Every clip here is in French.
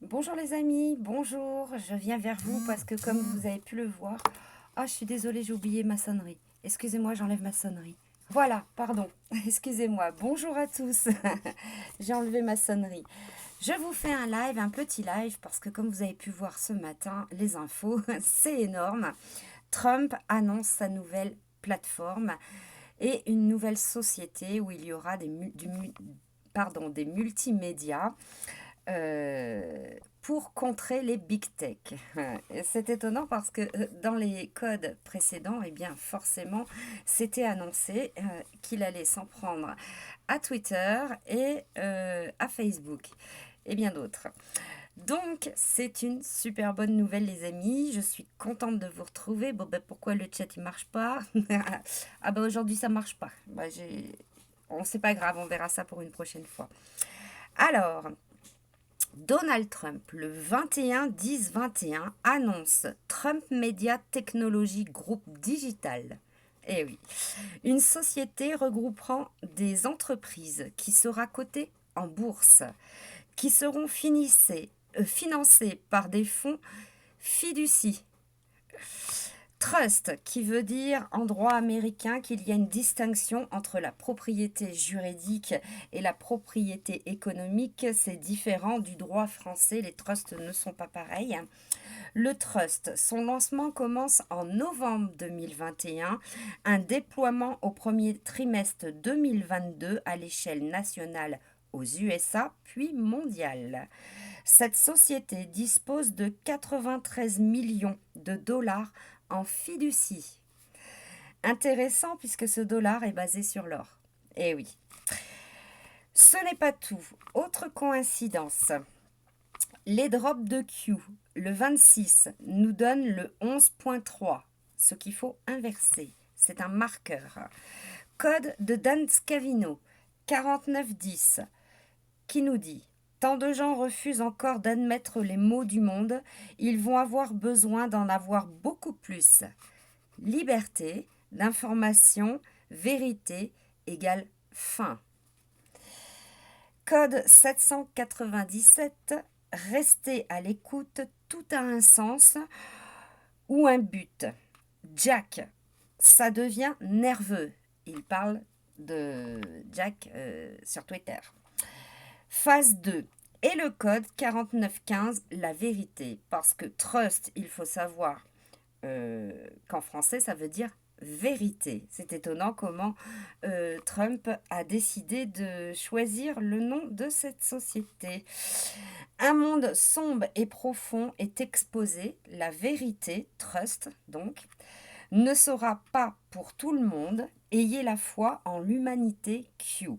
Bonjour les amis, bonjour, je viens vers vous parce que comme vous avez pu le voir, je suis désolée, j'ai oublié ma sonnerie. Excusez-moi, j'enlève ma sonnerie. Voilà, pardon, excusez-moi. Bonjour à tous, j'ai enlevé ma sonnerie. Je vous fais un live, un petit live, parce que comme vous avez pu voir ce matin, les infos, c'est énorme. Trump annonce sa nouvelle plateforme et une nouvelle société où il y aura des multimédias pour contrer les big tech. Et c'est étonnant parce que dans les codes précédents, eh bien forcément, c'était annoncé qu'il allait s'en prendre à Twitter et à Facebook et bien d'autres. Donc, c'est une super bonne nouvelle, les amis. Je suis contente de vous retrouver. Bon, ben, pourquoi le chat, il marche pas? Ah, ben, aujourd'hui, ça marche pas. Ben, c'est pas grave, on verra ça pour une prochaine fois. Alors, Donald Trump, le 21-10-21, annonce Trump Media Technology Group Digital. Eh oui, une société regroupant des entreprises qui sera cotée en bourse, qui seront financées par des fonds fiducie. Trust, qui veut dire en droit américain qu'il y a une distinction entre la propriété juridique et la propriété économique. C'est différent du droit français, les trusts ne sont pas pareils. Le trust, son lancement commence en novembre 2021, un déploiement au premier trimestre 2022 à l'échelle nationale aux USA, puis mondiale. Cette société dispose de 93 millions de dollars en fiducie. Intéressant puisque ce dollar est basé sur l'or. Eh oui. Ce n'est pas tout. Autre coïncidence. Les drops de Q, le 26, nous donnent le 11.3, ce qu'il faut inverser. C'est un marqueur. Code de Dan Scavino, 4910, qui nous dit: tant de gens refusent encore d'admettre les maux du monde, ils vont avoir besoin d'en avoir beaucoup plus. Liberté, d'information, vérité égale fin. Code 797, restez à l'écoute, tout a un sens ou un but. Jack, ça devient nerveux. Il parle de Jack sur Twitter. Phase 2. Et le code 4915, la vérité. Parce que trust, il faut savoir qu'en français, ça veut dire vérité. C'est étonnant comment Trump a décidé de choisir le nom de cette société. Un monde sombre et profond est exposé. La vérité, trust donc, ne sera pas pour tout le monde. Ayez la foi en l'humanité Q.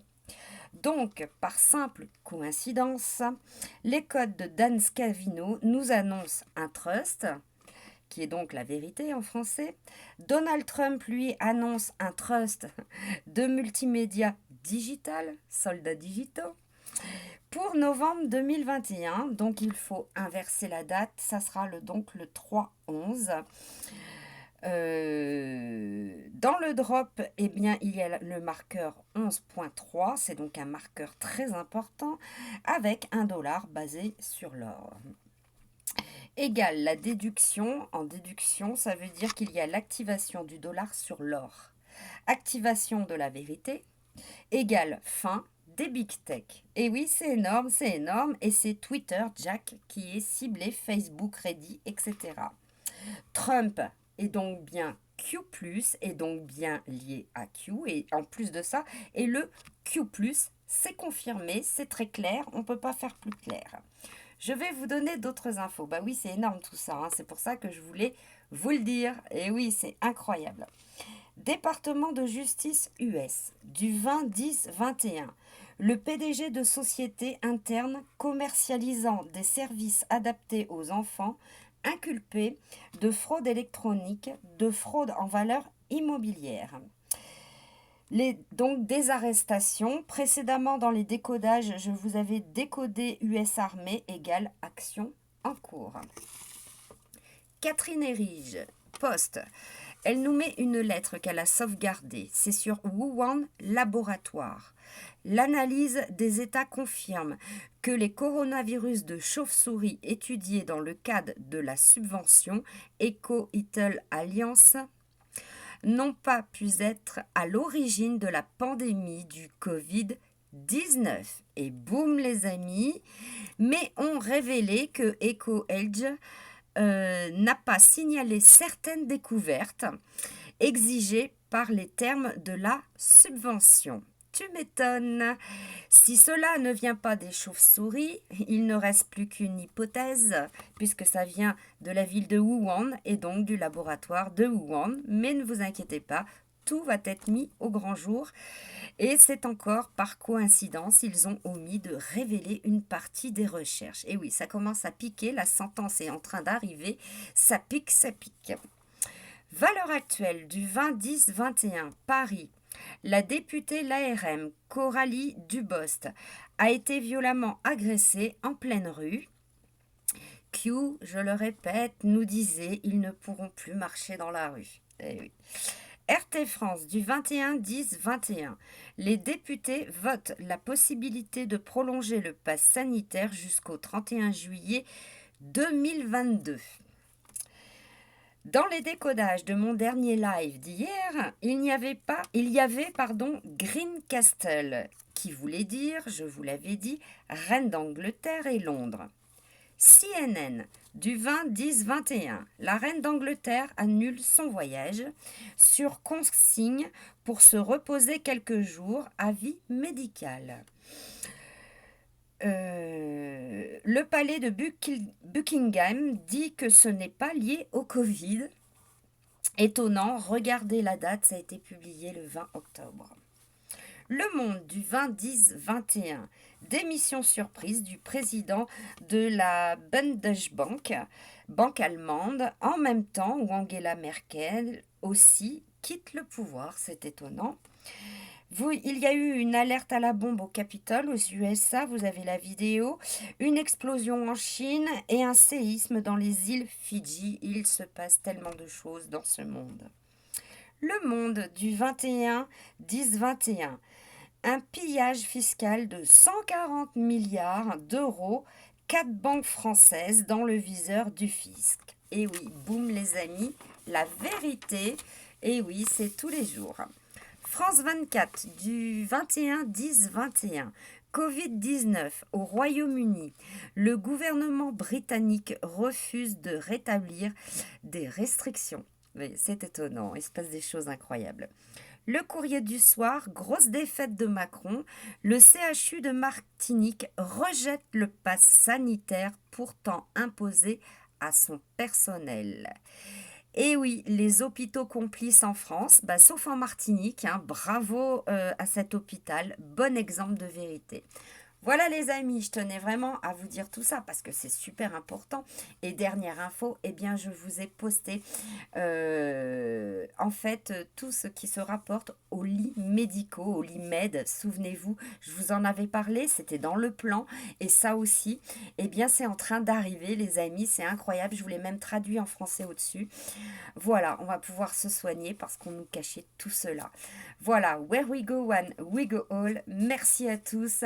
Donc, par simple coïncidence, les codes de Dan Scavino nous annoncent un trust, qui est donc la vérité en français. Donald Trump, lui, annonce un trust de multimédia digital, soldats digitaux, pour novembre 2021. Donc, il faut inverser la date. Ça sera donc le 3-11. Dans le drop, eh bien, il y a le marqueur 11.3, c'est donc un marqueur très important, avec un dollar basé sur l'or. Égale la déduction. En déduction, ça veut dire qu'il y a l'activation du dollar sur l'or. Activation de la vérité égale fin des big tech. Et oui, c'est énorme, et c'est Twitter, Jack, qui est ciblé, Facebook, Reddit, etc. Trump est donc bien Q+, est donc bien lié à Q, et en plus de ça, et le Q+, c'est confirmé, c'est très clair, on ne peut pas faire plus clair. Je vais vous donner d'autres infos. Bah oui, c'est énorme tout ça, hein. C'est pour ça que je voulais vous le dire. Et oui, c'est incroyable. Département de justice US, du 20-10-21. Le PDG de société interne commercialisant des services adaptés aux enfants inculpé de fraude électronique, de fraude en valeur immobilière. Donc des arrestations. Précédemment dans les décodages, je vous avais décodé US Armée égale action en cours. Catherine Erige, Poste. Elle nous met une lettre qu'elle a sauvegardée. C'est sur Wuhan Laboratoire. L'analyse des états confirme que les coronavirus de chauve-souris étudiés dans le cadre de la subvention Eco-Eatle Alliance n'ont pas pu être à l'origine de la pandémie du Covid-19. Et boum les amis, mais ont révélé que EcoEdge n'a pas signalé certaines découvertes exigées par les termes de la subvention. Tu m'étonnes. Si cela ne vient pas des chauves-souris, il ne reste plus qu'une hypothèse, puisque ça vient de la ville de Wuhan et donc du laboratoire de Wuhan. Mais ne vous inquiétez pas, tout va être mis au grand jour. Et c'est encore par coïncidence, ils ont omis de révéler une partie des recherches. Et oui, ça commence à piquer, la sentence est en train d'arriver, ça pique, ça pique. Valeur actuelle du 20-10-21, Paris. La députée LARM, Coralie Dubost, a été violemment agressée en pleine rue. Q, je le répète, nous disait, ils ne pourront plus marcher dans la rue. Eh oui. RT France du 21-10-21. Les députés votent la possibilité de prolonger le pass sanitaire jusqu'au 31 juillet 2022. Dans les décodages de mon dernier live d'hier, il y avait Green Castle, qui voulait dire, je vous l'avais dit, Reine d'Angleterre et Londres. CNN du 20-10-21. La reine d'Angleterre annule son voyage sur consigne pour se reposer quelques jours, avis médical. Le palais de Buckingham dit que ce n'est pas lié au Covid. Étonnant, regardez la date, ça a été publié le 20 octobre. Le Monde du 20-10-21, démission surprise du président de la Bundesbank, banque allemande, en même temps où Angela Merkel aussi quitte le pouvoir, c'est étonnant. Il y a eu une alerte à la bombe au Capitole, aux USA, vous avez la vidéo, une explosion en Chine et un séisme dans les îles Fidji. Il se passe tellement de choses dans ce monde. Le Monde du 21-10-21. Un pillage fiscal de 140 milliards d'euros, 4 banques françaises dans le viseur du fisc. Et oui, boum les amis, la vérité, et oui, c'est tous les jours. France 24 du 21-10-21. Covid-19 au Royaume-Uni. Le gouvernement britannique refuse de rétablir des restrictions. C'est étonnant, il se passe des choses incroyables. Le Courrier du Soir, grosse défaite de Macron. Le CHU de Martinique rejette le pass sanitaire pourtant imposé à son personnel. Et oui, les hôpitaux complices en France, sauf en Martinique, bravo à cet hôpital, bon exemple de vérité. Voilà les amis, je tenais vraiment à vous dire tout ça parce que c'est super important. Et dernière info, je vous ai posté en fait tout ce qui se rapporte aux lits médicaux, aux lits med. Souvenez-vous, je vous en avais parlé, c'était dans le plan. Et ça aussi, c'est en train d'arriver les amis, c'est incroyable. Je vous l'ai même traduit en français au-dessus. Voilà, on va pouvoir se soigner parce qu'on nous cachait tout cela. Voilà, where we go one, we go all. Merci à tous.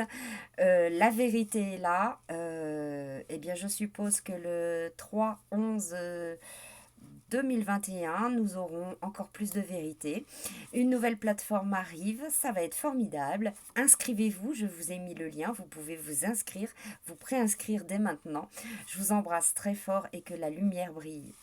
La vérité est là. Je suppose que le 3-11 2021, nous aurons encore plus de vérité. Une nouvelle plateforme arrive, ça va être formidable. Inscrivez-vous, je vous ai mis le lien, vous pouvez vous inscrire, vous préinscrire dès maintenant. Je vous embrasse très fort et que la lumière brille.